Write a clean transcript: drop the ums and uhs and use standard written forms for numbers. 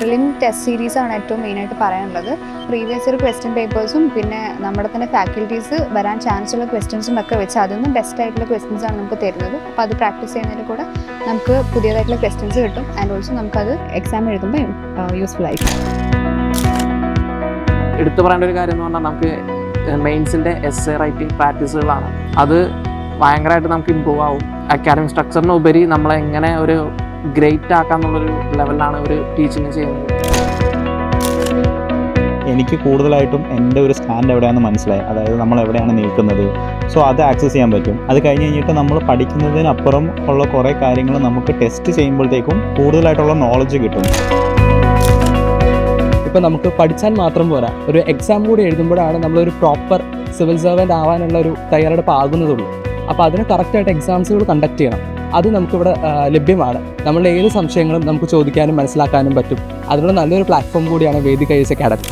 Prelim test സീരീസാണ് ഏറ്റവും മെയിനായിട്ട് പറയാനുള്ളത്. പ്രീവിയസ് ഇയർ ക്വസ്റ്റ്യൻ പേപ്പേഴ്സും പിന്നെ നമ്മുടെ തന്നെ ഫാക്കൽറ്റീസ് വരാൻ ചാൻസ് ഉള്ള ക്വസ്റ്റ്യൻസും ഒക്കെ വെച്ച് അതിൽ നിന്നും ബെസ്റ്റ് ആയിട്ടുള്ള ക്വസ്റ്റ്യൻസ് ആണ് നമുക്ക് തരുന്നത്. അപ്പോൾ അത് പ്രാക്ടീസ് ചെയ്യുന്നതിൽ കൂടെ നമുക്ക് പുതിയതായിട്ടുള്ള ക്വസ്റ്റ്യൻസ് കിട്ടും. ആൻഡ് ഓൾസോ നമുക്കത് എക്സാം എഴുതുമ്പോൾ യൂസ്ഫുൾ ആയിരിക്കും. എടുത്തു പറയേണ്ട ഒരു കാര്യം എന്ന് പറഞ്ഞാൽ നമുക്ക് മെയിൻസിൻ്റെ എസ്സേ റൈറ്റിംഗ് പ്രാക്ടീസുകളാണ്. അത് ഭയങ്കരമായിട്ട് നമുക്ക് ഇമ്പ്രൂവ് ആവും. അക്കാഡമിക് സ്ട്രക്ചറിന് ഉപരി നമ്മളെ എങ്ങനെ ഒരു ഗ്രേറ്റ് ആക്കാന്നുള്ളൊരു ലെവലിലാണ് ഒരു ടീച്ചിങ് ചെയ്യുന്നത്. എനിക്ക് കൂടുതലായിട്ടും എൻ്റെ ഒരു സ്റ്റാൻഡ് എവിടെയാണെന്ന് മനസ്സിലായി. അതായത് നമ്മൾ എവിടെയാണ് നിൽക്കുന്നത്, സോ അത് ആക്സസ് ചെയ്യാൻ പറ്റും. അത് കഴിഞ്ഞ് കഴിഞ്ഞിട്ട് നമ്മൾ പഠിക്കുന്നതിനപ്പുറം ഉള്ള കുറേ കാര്യങ്ങൾ നമുക്ക് ടെസ്റ്റ് ചെയ്യുമ്പോഴത്തേക്കും കൂടുതലായിട്ടുള്ള നോളജ് കിട്ടും. ഇപ്പോൾ നമുക്ക് പഠിച്ചാൽ മാത്രം പോരാ, ഒരു എക്സാം കൂടി എഴുതുമ്പോഴാണ് നമ്മളൊരു പ്രോപ്പർ സിവിൽ സർവൻ്റ് ആവാനുള്ള ഒരു തയ്യാറെടുപ്പ് ആകുന്നതുള്ളൂ. അപ്പോൾ അതിന് കറക്റ്റായിട്ട് എക്സാംസുകൾ കണ്ടക്ട് ചെയ്യണം. അത് നമുക്കിവിടെ ലഭ്യമാണ്. നമ്മളുടെ ഏത് സംശയങ്ങളും നമുക്ക് ചോദിക്കാനും മനസ്സിലാക്കാനും പറ്റും. അതിനുള്ള നല്ലൊരു പ്ലാറ്റ്ഫോം കൂടിയാണ് വേദിക് IAS അക്കാഡമി.